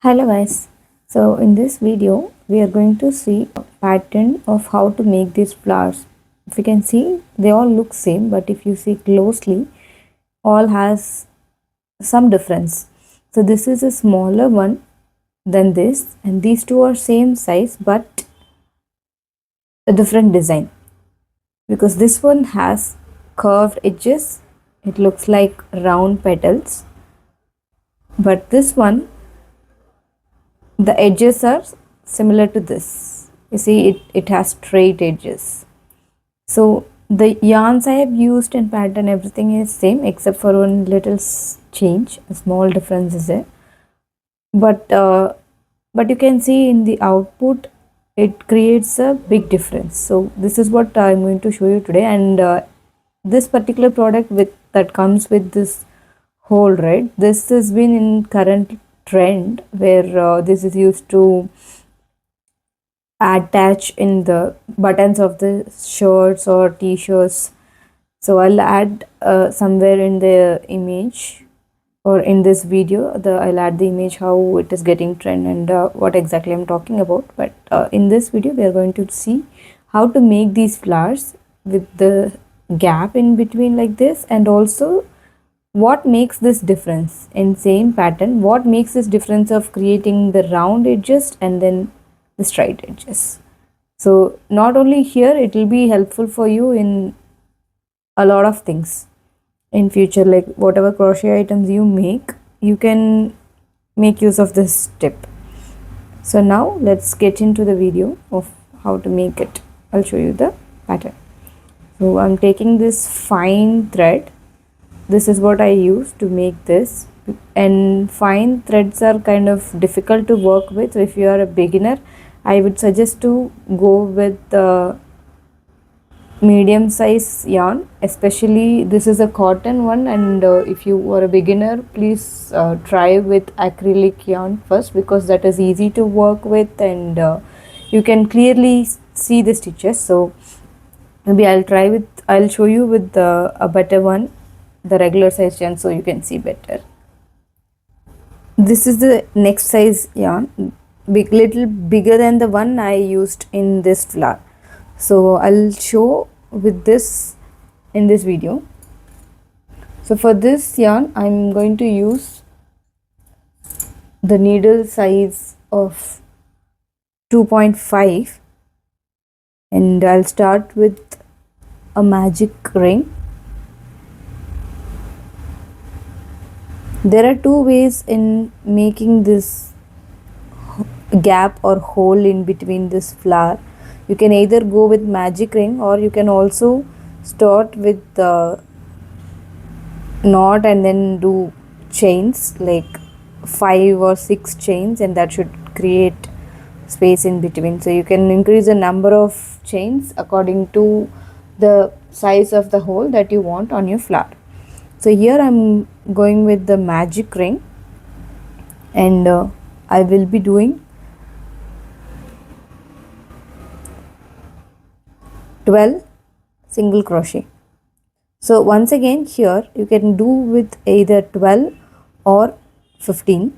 Hello guys. So in this video we are going to see a pattern of how to make these flowers. If you can see, they all look same, but if you see closely, all has some difference. So this is a smaller one than this, and these two are same size but a different design, because this one has curved edges. It looks like round petals, but this one, the edges are similar to this. You see, it has straight edges. So the yarns I have used and pattern, everything is same except for one little change, a small difference is there. But you can see in the output it creates a big difference. So this is what I'm going to show you today, and this particular product with that comes with this hole, right? This has been in current trend where this is used to attach in the buttons of the shirts or t-shirts. So I'll add somewhere in the image or in this video, I'll add the image how it is getting trend and what exactly I'm talking about. But in this video we are going to see how to make these flowers with the gap in between like this, and also what makes this difference in same pattern, what makes this difference of creating the round edges and then the straight edges. So not only here, it will be helpful for you in a lot of things in future, like whatever crochet items you make, you can make use of this tip. So now let's get into the video of how to make it. I'll show you the pattern. So I'm taking this fine thread. This is what I use to make this, and fine threads are kind of difficult to work with. So if you are a beginner, I would suggest to go with the medium size yarn, especially this is a cotton one, and if you are a beginner, please try with acrylic yarn first, because that is easy to work with and you can clearly see the stitches. So maybe I'll show you with a better one, the regular size yarn, so you can see better. This is the next size yarn, little bigger than the one I used in this flower. So I'll show with this in this video. So for this yarn I'm going to use the needle size of 2.5, and I'll start with a magic ring. There are two ways in making this gap or hole in between this flower. You can either go with magic ring, or you can also start with the knot and then do chains, like 5 or 6 chains, and that should create space in between. So you can increase the number of chains according to the size of the hole that you want on your flower. So here I'm going with the magic ring, and I will be doing 12 single crochet. So once again, here you can do with either 12 or 15.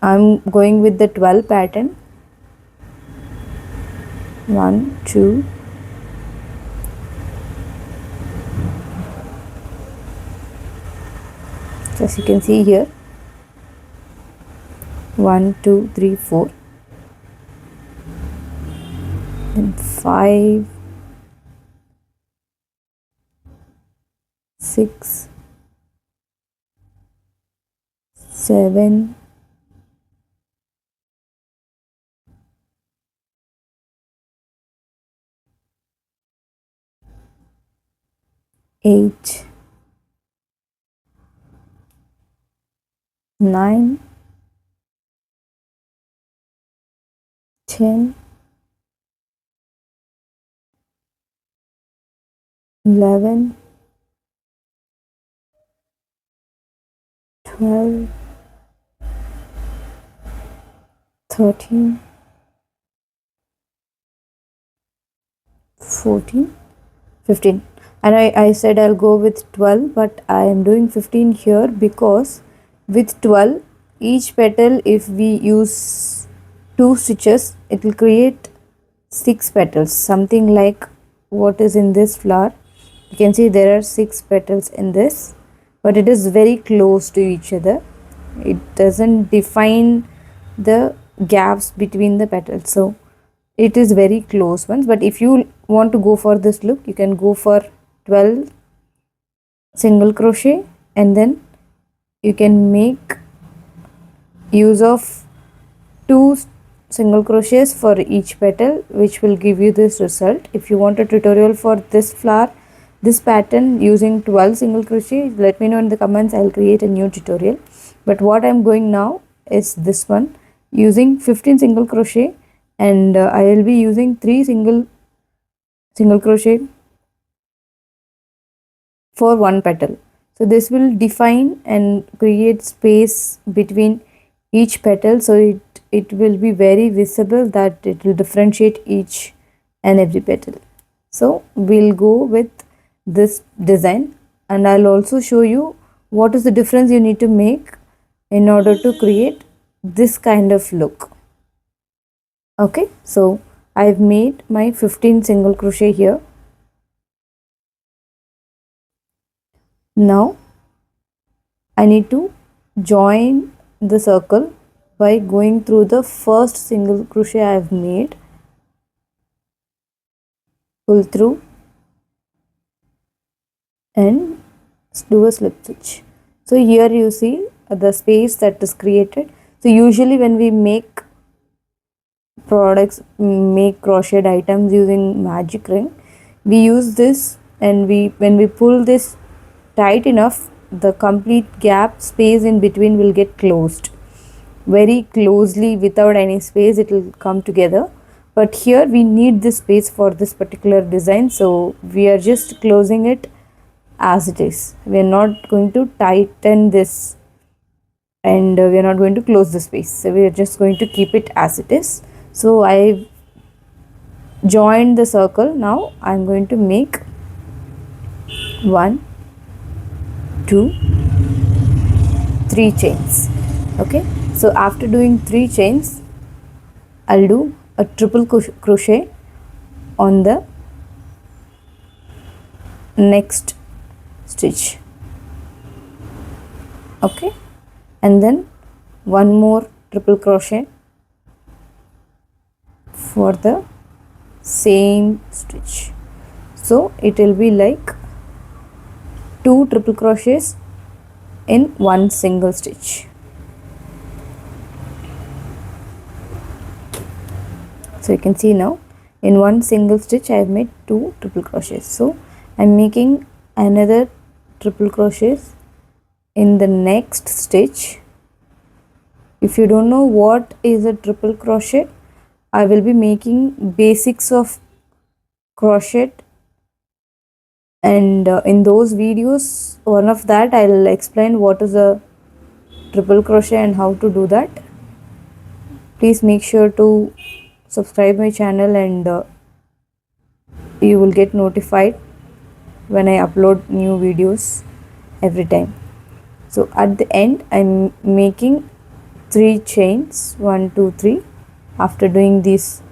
I'm going with the 12 pattern. 1, 2, as you can see here, 1, 2, 3, 4, then 5, 6, 7, 8, 9, 10, 11, 12, 13, 14, 15. And I said I'll go with 12, but I am doing 15 here because with 12 each petal, if we use 2 stitches, it will create 6 petals, something like what is in this flower. You can see there are 6 petals in this, but it is very close to each other. It doesn't define the gaps between the petals, so it is very close ones. But if you want to go for this look, you can go for 12 single crochet, and then you can make use of 2 single crochets for each petal, which will give you this result. If you want a tutorial for this flower, this pattern using 12 single crochet, let me know in the comments. I'll create a new tutorial. But what I'm going now is this one, using 15 single crochet, and I will be using 3 single crochet for one petal. So this will define and create space between each petal, so it will be very visible, that it will differentiate each and every petal. So we'll go with this design, and I'll also show you what is the difference you need to make in order to create this kind of look. Okay, so I've made my 15 single crochet here. Now I need to join the circle by going through the first single crochet I have made, pull through and do a slip stitch. So here you see the space that is created. So usually when we make products, make crocheted items using magic ring, we use this, and when we pull this tight enough, the complete gap space in between will get closed very closely. Without any space, it will come together. But here we need this space for this particular design, so we are just closing it as it is. We are not going to tighten this, and we are not going to close the space, so we are just going to keep it as it is. So I joined the circle. Now I am going to make 1 2 3 chains. Okay, so after doing 3 chains, I'll do a triple crochet on the next stitch. Okay, and then one more triple crochet for the same stitch. So it will be like 2 triple crochets in one single stitch. So you can see now in one single stitch I have made 2 triple crochets. So I am making another triple crochets in the next stitch. If you don't know what is a triple crochet, I will be making basics of crochet, and in those videos, one of that I'll explain what is a triple crochet and how to do that. Please make sure to subscribe my channel, and you will get notified when I upload new videos every time. So at the end I'm making 3 chains, 1 2 3. After doing these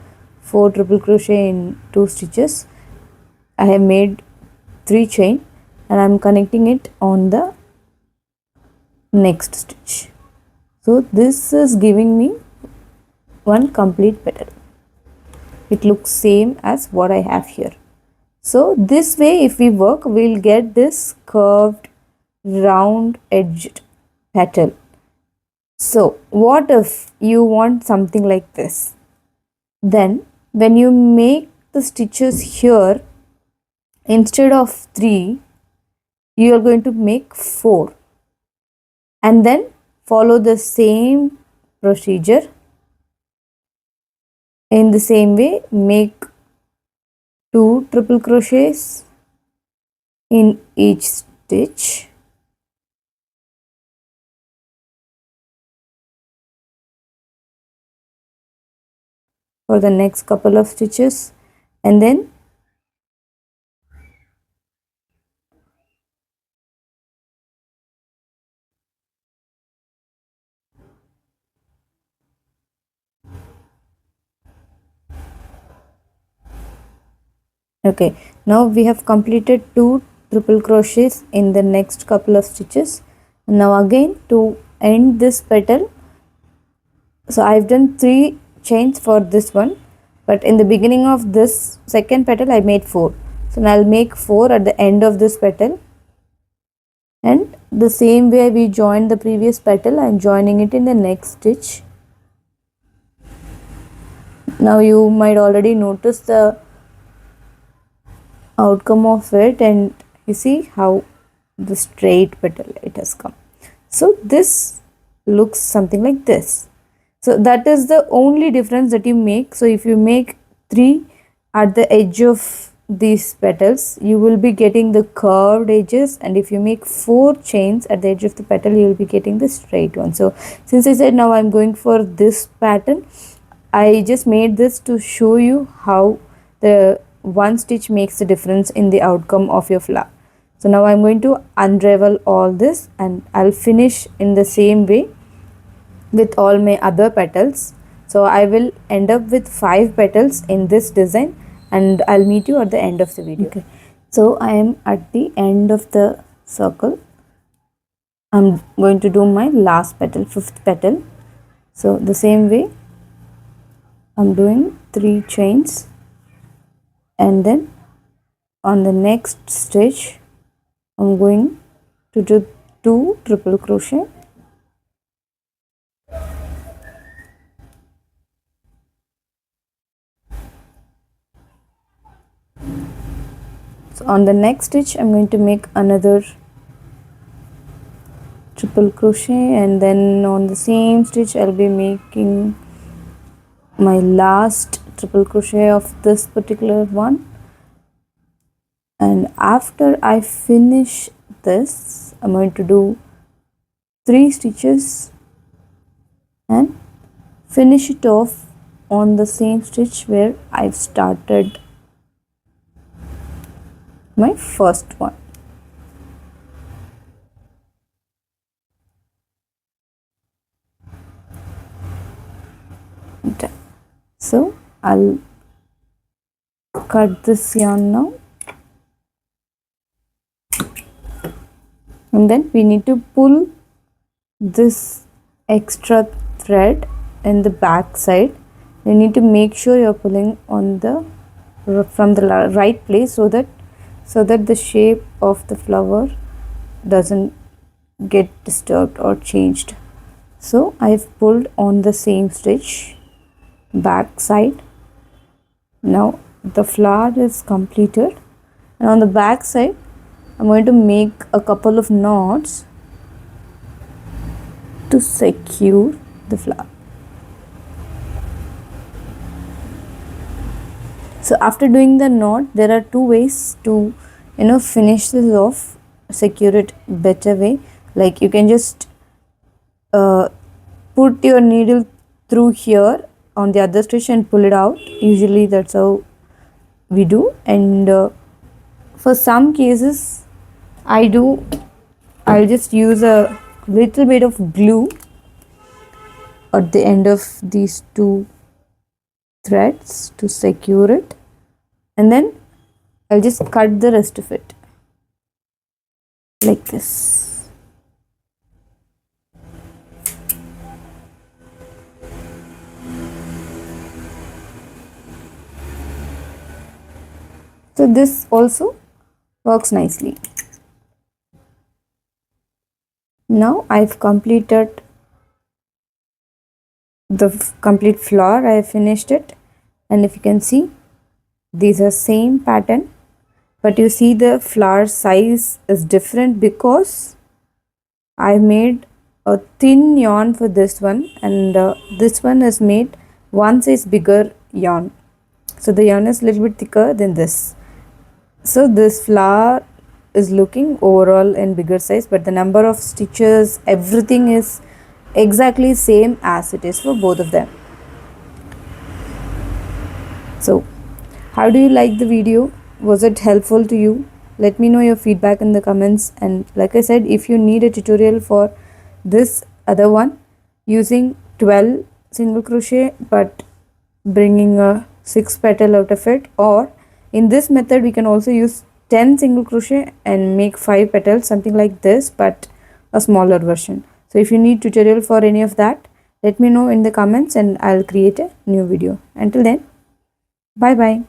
4 triple crochet in 2 stitches, I have made 3 chain, and I'm connecting it on the next stitch. So this is giving me one complete petal. It looks same as what I have here. So this way, if we work, we'll get this curved round edged petal. So what if you want something like this? Then when you make the stitches here, instead of 3, you are going to make 4, and then follow the same procedure. In the same way, make 2 triple crochets in each stitch. For the next couple of stitches, and then Okay, now we have completed 2 triple crochets in the next couple of stitches. Now again, to end this petal, so I've done 3 chains for this one, but in the beginning of this second petal I made 4. So now I'll make 4 at the end of this petal, and the same way we joined the previous petal, I'm joining it in the next stitch. Now you might already notice the outcome of it, and you see how the straight petal it has come. So this looks something like this. So that is the only difference that you make. So if you make 3 at the edge of these petals, you will be getting the curved edges, and if you make 4 chains at the edge of the petal, you will be getting the straight one. So since I said now I'm going for this pattern, I just made this to show you how the one stitch makes the difference in the outcome of your flower. So now I'm going to unravel all this, and I'll finish in the same way with all my other petals. So I will end up with 5 petals in this design, and I'll meet you at the end of the video. Okay. So I am at the end of the circle. I'm going to do my last petal, 5th petal. So the same way I'm doing 3 chains, and then on the next stitch I'm going to do 2 triple crochet. So on the next stitch I'm going to make another triple crochet, and then on the same stitch I'll be making my last triple crochet of this particular one. And after I finish this, I'm going to do 3 stitches and finish it off on the same stitch where I've started my first one. Okay. So I'll cut this yarn now, and then we need to pull this extra thread in the back side. You need to make sure you're pulling on the from the right place, so that the shape of the flower doesn't get disturbed or changed. So I've pulled on the same stitch, back side. Now the flower is completed, and on the back side I'm going to make a couple of knots to secure the flower. So after doing the knot, there are 2 ways to finish this off, secure it better way. Like you can just put your needle through here on the other stitch and pull it out. Usually that's how we do, and for some cases I'll just use a little bit of glue at the end of these 2 threads to secure it, and then I'll just cut the rest of it like this. So this also works nicely. Now I've completed the complete flower. I have finished it, and if you can see, these are same pattern, but you see the flower size is different because I made a thin yarn for this one, and this one is made 1 size bigger yarn. So the yarn is a little bit thicker than this. So this flower is looking overall in bigger size, but the number of stitches, everything is exactly same as it is for both of them. So how do you like the video? Was it helpful to you? Let me know your feedback in the comments, and like I said, if you need a tutorial for this other one using 12 single crochet but bringing a 6 petal out of it, or In this method we can also use 10 single crochet and make 5 petals, something like this, but a smaller version. So if you need tutorial for any of that, let me know in the comments and I'll create a new video. Until then, bye bye.